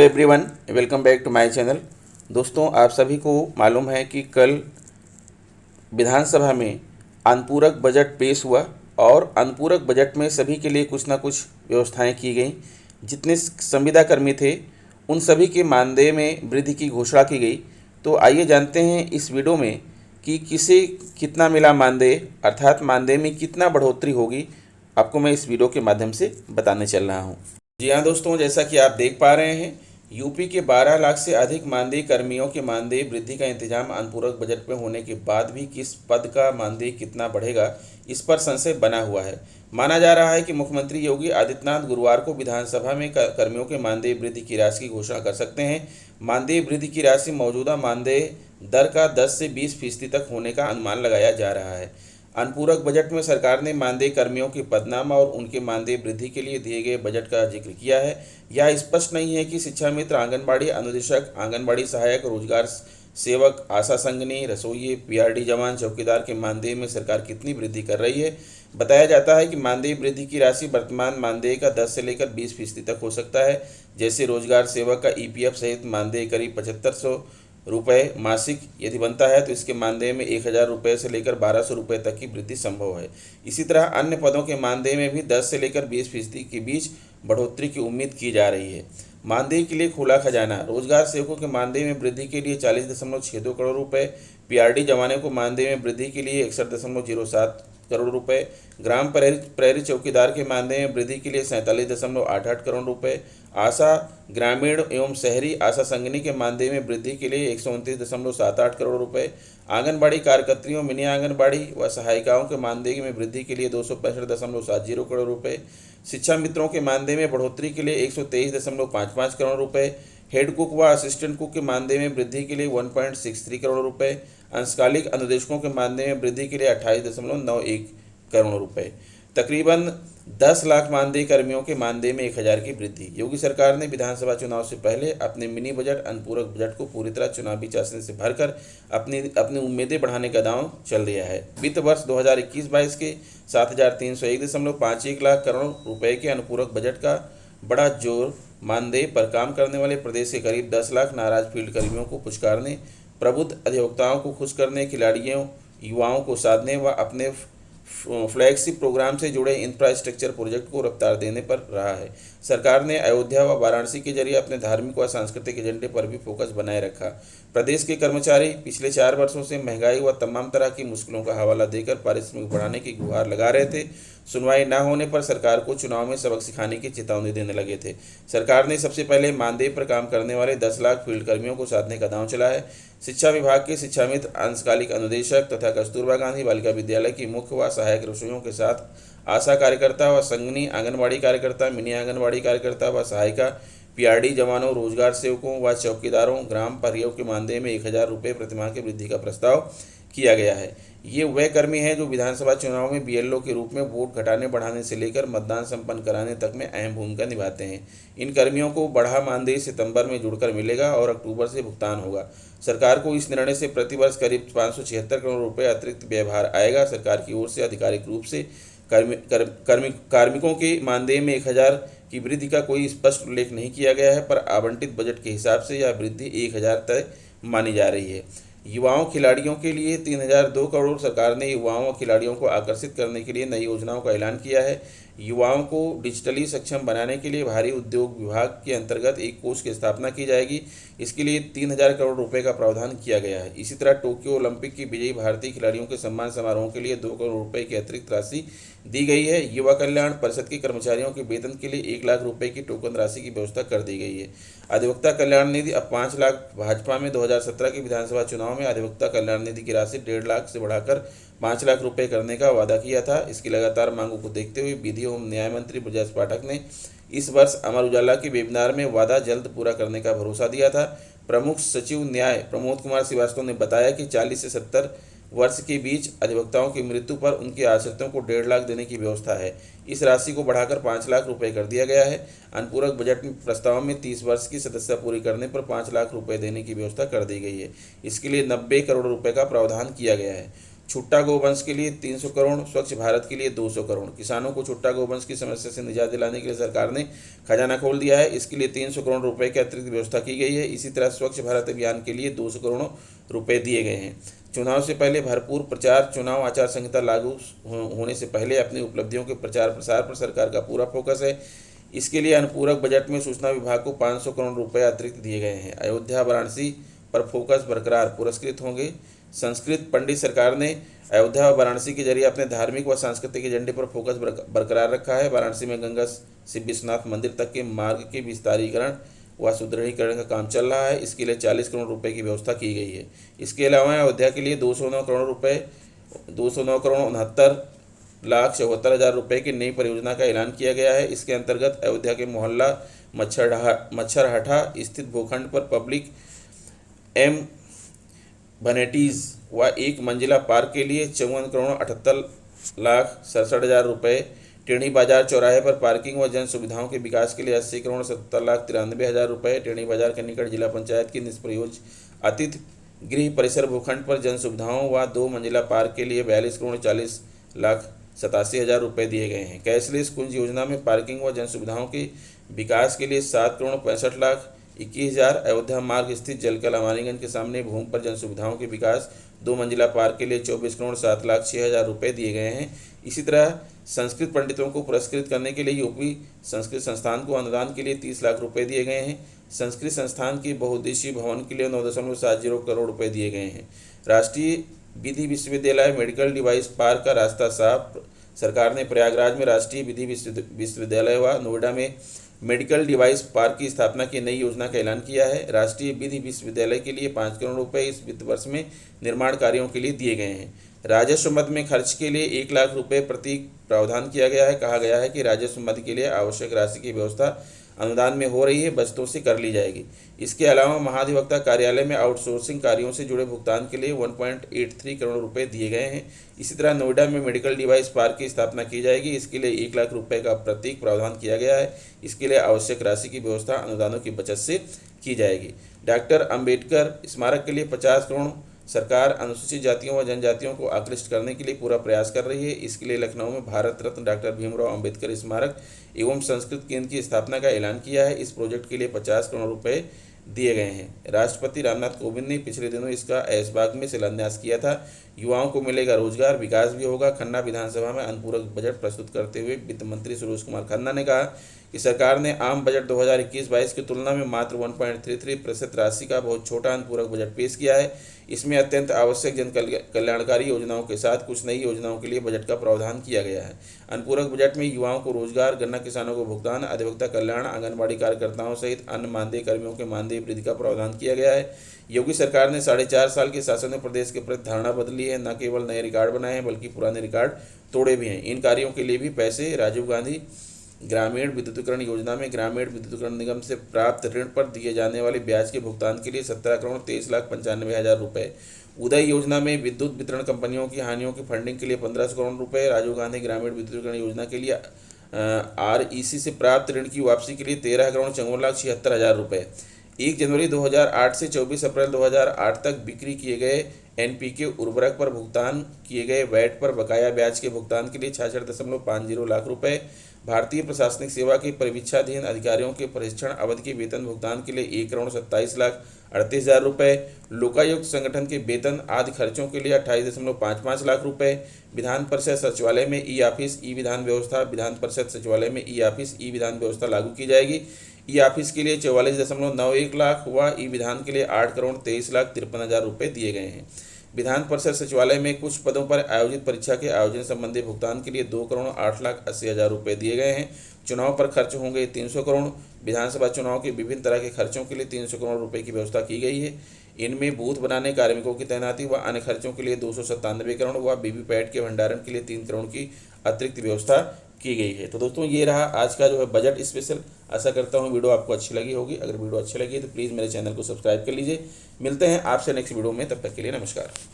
Everyone, welcome back to my channel. दोस्तों, आप सभी को मालूम है कि कल विधानसभा में अनुपूरक बजट पेश हुआ और अनुपूरक बजट में सभी के लिए कुछ ना कुछ व्यवस्थाएं की गई। जितने संविदा कर्मी थे उन सभी के मानदेय में वृद्धि की घोषणा की गई। तो आइए जानते हैं इस वीडियो में कि किसे कितना मिला मानदेय, अर्थात मानदेय में कितना बढ़ोतरी होगी। आपको मैं इस वीडियो के माध्यम से बताने चल रहा हूँ। जी हाँ दोस्तों, जैसा कि आप देख पा रहे हैं, यूपी के 12 लाख से अधिक मानदेय कर्मियों के मानदेय वृद्धि का इंतजाम अनुपूरक बजट में होने के बाद भी किस पद का मानदेय कितना बढ़ेगा, इस पर संशय बना हुआ है। माना जा रहा है कि मुख्यमंत्री योगी आदित्यनाथ गुरुवार को विधानसभा में कर्मियों के मानदेय वृद्धि की राशि की घोषणा कर सकते हैं। मानदेय वृद्धि की राशि मौजूदा मानदेय दर का 10 से 20% तक होने का अनुमान लगाया जा रहा है। अनुपूरक बजट में सरकार ने मानदेय कर्मियों के पदनाम और उनके मानदेय वृद्धि के लिए दिए गए बजट का जिक्र किया है। यह स्पष्ट नहीं है कि शिक्षा मित्र, आंगनबाड़ी अनुदेशक, आंगनबाड़ी सहायक, रोजगार सेवक, आशा संगिनी, रसोइये, पीआरडी जवान, चौकीदार के मानदेय में सरकार कितनी वृद्धि कर रही है। बताया जाता है कि मानदेय वृद्धि की राशि वर्तमान मानदेय का 10 से लेकर 20% तक हो सकता है। जैसे रोजगार सेवक का ईपीएफ सहित मानदेय करीब 7500 रुपये मासिक यदि बनता है तो इसके मानदेय में 1000 रुपये से लेकर 1200 रुपये तक की वृद्धि संभव है। इसी तरह अन्य पदों के मानदेय में भी 10 से लेकर 20% के बीच बढ़ोतरी की उम्मीद की जा रही है। मानदेय के लिए खुला खजाना, रोजगार सेवकों के मानदेय में वृद्धि के लिए 40.62 करोड़ रुपये, पीआरडी जवानों को मानदेय में वृद्धि के लिए 61.07 करोड़ रुपए, ग्राम प्रहरी चौकीदार के मानदेय में वृद्धि के लिए 47.88 करोड़ रुपए, आशा ग्रामीण एवं शहरी आशा संगिनी के मानदेय में वृद्धि के लिए 129.78 करोड़ रुपए, आंगनबाड़ी कार्यकर्त्रियों, मिनी आंगनबाड़ी व सहायिकाओं के मानदेय में वृद्धि के लिए 265.70 करोड़ रुपए, शिक्षा मित्रों के मानदेय में बढ़ोतरी के लिए 123.55 करोड़ रुपए, हेड कुक व असिस्टेंट कुक के मानदेय में वृद्धि के लिए 1.63 करोड़ रुपए, अंशकालिक अनुदेशकों के मानदेय में वृद्धि के लिए 28.91 करोड़ रुपए। तकरीबन 10 लाख मानदेय कर्मियों के मानदेय में 1000 की वृद्धि। योगी सरकार ने विधानसभा चुनाव से पहले अपने मिनी बजट अनुपूरक बजट को पूरी तरह चुनावी चाशनी से भरकर अपनी उम्मीदें बढ़ाने का दांव चल दिया है। वित्त वर्ष 2021-22 के 7301.51 लाख करोड़ रुपए के अनुपूरक बजट का बड़ा जोर मानदेय पर काम करने वाले प्रदेश के करीब 10 लाख नाराज फील्ड कर्मियों को पुचकारने, प्रबुद्ध अधिवक्ताओं को खुश करने, खिलाड़ियों युवाओं को साधने व अपने फ्लैगशिप प्रोग्राम से जुड़े इंफ्रास्ट्रक्चर प्रोजेक्ट को रफ्तार देने पर रहा है। सरकार ने अयोध्या व वाराणसी के जरिए अपने धार्मिक व सांस्कृतिक एजेंडे पर भी फोकस बनाए रखा। प्रदेश के कर्मचारी पिछले 4 वर्षों से महंगाई व तमाम तरह की मुश्किलों का हवाला देकर पारिश्रमिक बढ़ाने की गुहार लगा रहे थे। सुनवाई न होने पर सरकार को चुनाव में सबक सिखाने की चेतावनी देने लगे थे। सरकार ने सबसे पहले मानदेय पर काम करने वाले 10 लाख फील्ड कर्मियों को साधने का दांव चला है। शिक्षा विभाग के शिक्षा मित्र, अंशकालिक अनुदेशक तथा कस्तूरबा गांधी बालिका विद्यालय की मुख्य व सहायक रसोइयों के साथ आशा कार्यकर्ता व संगनी, आंगनबाड़ी कार्यकर्ता, मिनी आंगनबाड़ी कार्यकर्ता व सहायिका, पीआरडी जवानों, रोजगार सेवकों व चौकीदारों, ग्राम प्रहरियों के मानदेय में 1000 रुपये प्रतिमाह की वृद्धि का प्रस्ताव किया गया है। ये वह कर्मी हैं जो विधानसभा चुनाव में बीएलओ के रूप में वोट घटाने बढ़ाने से लेकर मतदान संपन्न कराने तक में अहम भूमिका निभाते हैं। इन कर्मियों को बढ़ा मानदेय सितंबर में जुड़कर मिलेगा और अक्टूबर से भुगतान होगा। सरकार को इस निर्णय से प्रतिवर्ष करीब 576 करोड़ रुपये अतिरिक्त व्ययभार आएगा। सरकार की ओर से आधिकारिक रूप से कार्मिकों के मानदेय में 1000 की वृद्धि का कोई स्पष्ट उल्लेख नहीं किया गया है, पर आवंटित बजट के हिसाब से यह वृद्धि 1000 तय मानी जा रही है। युवाओं खिलाड़ियों के लिए 3002 करोड़। सरकार ने युवाओं और खिलाड़ियों को आकर्षित करने के लिए नई योजनाओं का ऐलान किया है। युवाओं को डिजिटली सक्षम बनाने के लिए भारी उद्योग विभाग के अंतर्गत एक कोष की स्थापना की जाएगी। इसके लिए 3000 करोड़ रुपए का प्रावधान किया गया है। इसी तरह टोक्यो ओलंपिक की विजयी भारतीय खिलाड़ियों के सम्मान समारोह के लिए 2 करोड़ रुपए की अतिरिक्त राशि दी गई है। युवा कल्याण परिषद के कर्मचारियों के वेतन के लिए 1 लाख रुपए की टोकन राशि की व्यवस्था कर दी गई है। अधिवक्ता कल्याण निधि अब 5 लाख। भाजपा में 2017 के विधानसभा चुनाव में अधिवक्ता कल्याण निधि की राशि 1.5 लाख से बढ़ाकर 5 लाख रुपए करने का वादा किया था। इसकी लगातार मांगों को देखते हुए विधि एवं न्याय मंत्री बृजेश पाठक ने इस वर्ष अमर उजाला के वेबिनार में वादा जल्द पूरा करने का भरोसा दिया था। प्रमुख सचिव न्याय प्रमोद कुमार श्रीवास्तव ने बताया कि 40 से 70 वर्ष के बीच अधिवक्ताओं की मृत्यु पर उनके आश्रितों को 1.5 लाख देने की व्यवस्था है। इस राशि को बढ़ाकर 5 लाख रुपए कर दिया गया है। अनुपूरक बजट में प्रस्ताव में 30 वर्ष की सदस्यता पूरी करने पर 5 लाख रुपए देने की व्यवस्था कर दी गई है। इसके लिए 90 करोड़ रुपए का प्रावधान किया गया है। छुट्टा गोवंश के लिए 300 करोड़, स्वच्छ भारत के लिए 200 करोड़। किसानों को छुट्टा गोवंश की समस्या से निजात दिलाने के लिए सरकार ने खजाना खोल दिया है। इसके लिए 300 करोड़ रुपए की अतिरिक्त व्यवस्था की गई है। इसी तरह स्वच्छ भारत अभियान के लिए 200 करोड़ रुपए दिए गए हैं। चुनाव से पहले भरपूर प्रचार। चुनाव आचार संहिता लागू होने से पहले अपनी उपलब्धियों के प्रचार प्रसार पर सरकार का पूरा फोकस है। इसके लिए अनुपूरक बजट में सूचना विभाग को 500 करोड़ रुपए अतिरिक्त दिए गए हैं। अयोध्या वाराणसी पर फोकस बरकरार, पुरस्कृत होंगे संस्कृत पंडित। सरकार ने अयोध्या व वाराणसी के जरिए अपने धार्मिक व सांस्कृतिक एजेंडे पर फोकस बरकरार रखा है। वाराणसी में गंगा से विश्वनाथ मंदिर तक के मार्ग के विस्तारीकरण व सुदृढ़ीकरण का काम चल रहा है। इसके लिए 40 करोड़ रुपए की व्यवस्था की गई है। इसके अलावा अयोध्या के लिए 209 करोड़ 69,74,74,000 रुपये की नई परियोजना का ऐलान किया गया है। इसके अंतर्गत अयोध्या के मोहल्ला मच्छरहटा स्थित भूखंड पर पब्लिक वैनिटीज़ व एक मंजिला पार्क के लिए 54,78,67,000 रुपये, टेढ़ी बाजार चौराहे पर पार्किंग व जन सुविधाओं के विकास के लिए 80,70,93,000 रुपये, टेढ़ी बाजार के निकट जिला पंचायत की निष्प्रयोज अतिथि गृह परिसर भूखंड पर जन सुविधाओं व 2 मंजिला पार्क के लिए 42,40,87,000 रुपये दिए गए हैं। कैशलेस कुंज योजना में पार्किंग व जन सुविधाओं के विकास के लिए 7,65,21,000, अयोध्या मार्ग स्थित जलकल अमानीगंज के सामने भूमि पर जन सुविधाओं के विकास 2 मंजिला पार्क के लिए 24,07,06,000 रुपये दिए गए हैं। इसी तरह संस्कृत पंडितों को पुरस्कृत करने के लिए यूपी संस्कृत संस्थान को अनुदान के लिए 30 लाख रुपये दिए गए हैं। संस्कृत संस्थान के बहुउद्देशीय भवन के लिए 9.70 करोड़ रुपये दिए गए हैं। राष्ट्रीय विधि विश्वविद्यालय मेडिकल डिवाइस पार्क का रास्ता साफ। सरकार ने प्रयागराज में राष्ट्रीय विधि विश्वविद्यालय व नोएडा में मेडिकल डिवाइस पार्क की स्थापना की नई योजना का ऐलान किया है। राष्ट्रीय विधि विश्वविद्यालय के लिए 5 करोड़ रुपये इस वित्त वर्ष में निर्माण कार्यों के लिए दिए गए हैं। राजस्व मद में खर्च के लिए 1 लाख रुपये प्रति प्रावधान किया गया है। कहा गया है कि राजस्व मद के लिए आवश्यक राशि की व्यवस्था अनुदान में हो रही है, बचतों से कर ली जाएगी। इसके अलावा महाधिवक्ता कार्यालय में आउटसोर्सिंग कार्यों से जुड़े भुगतान के लिए 1.83 करोड़ रुपये दिए गए हैं। इसी तरह नोएडा में मेडिकल डिवाइस पार्क की स्थापना की जाएगी। इसके लिए 1 लाख रुपये का प्रतीक प्रावधान किया गया है। इसके लिए आवश्यक राशि की व्यवस्था अनुदानों की बचत से की जाएगी। डॉक्टर अंबेडकर स्मारक के लिए 50 करोड़। सरकार अनुसूचित जातियों व जनजातियों को आकृष्ट करने के लिए पूरा प्रयास कर रही है। इसके लिए लखनऊ में भारत रत्न डॉक्टर भीमराव अंबेडकर स्मारक एवं संस्कृत केंद्र की स्थापना का ऐलान किया है। इस प्रोजेक्ट के लिए 50 करोड़ रुपये दिए गए हैं। राष्ट्रपति रामनाथ कोविंद ने पिछले दिनों इसका ऐशबाग में शिलान्यास किया था। युवाओं को मिलेगा रोजगार, विकास भी होगा। खन्ना विधानसभा में अनुपूरक बजट प्रस्तुत करते हुए वित्त मंत्री सुरेश कुमार खन्ना ने कहा कि सरकार ने आम बजट 2021-22 की तुलना में मात्र 1.33% राशि का बहुत छोटा अनुपूरक बजट पेश किया है। इसमें अत्यंत आवश्यक जन कल्याणकारी योजनाओं के साथ कुछ नई योजनाओं के लिए बजट का प्रावधान किया गया है। अनुपूरक बजट में युवाओं को रोजगार, गन्ना किसानों को भुगतान, अधिवक्ता कल्याण, आंगनबाड़ी कार्यकर्ताओं सहित अन्य मानदेय कर्मियों के मानदेय वृद्धि का प्रावधान किया गया है। योगी सरकार ने 4.5 साल के शासन में प्रदेश के प्रति धारणा बदली है। न केवल नए रिकॉर्ड बनाए हैं बल्कि पुराने रिकॉर्ड तोड़े भी हैं। इन कार्यों के लिए भी पैसे राजीव गांधी ग्रामीण विद्युतीकरण योजना में ग्रामीण विद्युतीकरण निगम से प्राप्त ऋण पर दिए जाने वाले ब्याज के भुगतान के लिए 17,23,95,000 रुपये, उदय योजना में विद्युत वितरण कंपनियों की हानियों की फंडिंग के लिए 1500 करोड़ रुपये, राजीव गांधी ग्रामीण विद्युतीकरण योजना के लिए REC से प्राप्त ऋण की वापसी के लिए 13,54,76,000 रुपये, 1 जनवरी 2008 से 24 अप्रैल 2008 तक बिक्री किए गए NPK उर्वरक पर भुगतान किए गए वैट पर बकाया ब्याज के भुगतान के लिए 66.50 लाख रुपये, भारतीय प्रशासनिक सेवा के परिवीक्षाधीन अधिकारियों के प्रशिक्षण अवधि के वेतन भुगतान के लिए 1,27,38,000 रुपये, लोकायुक्त संगठन के वेतन आदि खर्चों के लिए 28.55 लाख रुपये, विधान परिषद सचिवालय में ई-ऑफिस ई-विधान व्यवस्था, विधान परिषद सचिवालय में ई-ऑफिस ई-विधान व्यवस्था लागू की जाएगी। ई-ऑफिस के लिए 44.91 लाख व ई-विधान के लिए 8,23,53,000 रुपये दिए गए हैं। विधान परिषद सचिवालय में कुछ पदों पर आयोजित परीक्षा के आयोजन संबंधी भुगतान के लिए 2,08,80,000 रुपये दिए गए हैं। चुनाव पर खर्च होंगे 300 करोड़। विधानसभा चुनाव के विभिन्न तरह के खर्चों के लिए 300 करोड़ रुपये की व्यवस्था की गई है। इनमें बूथ बनाने, कार्मिकों की तैनाती व अन्य खर्चों के लिए 297 करोड़ व वीवीपैट के भंडारण के लिए 3 करोड़ की अतिरिक्त व्यवस्था की गई है। तो दोस्तों ये रहा आज का जो है बजट स्पेशल। आशा करता हूँ वीडियो आपको अच्छी लगी होगी। अगर वीडियो अच्छी लगी तो प्लीज़ मेरे चैनल को सब्सक्राइब कर लीजिए। मिलते हैं आपसे नेक्स्ट वीडियो में, तब तक के लिए नमस्कार।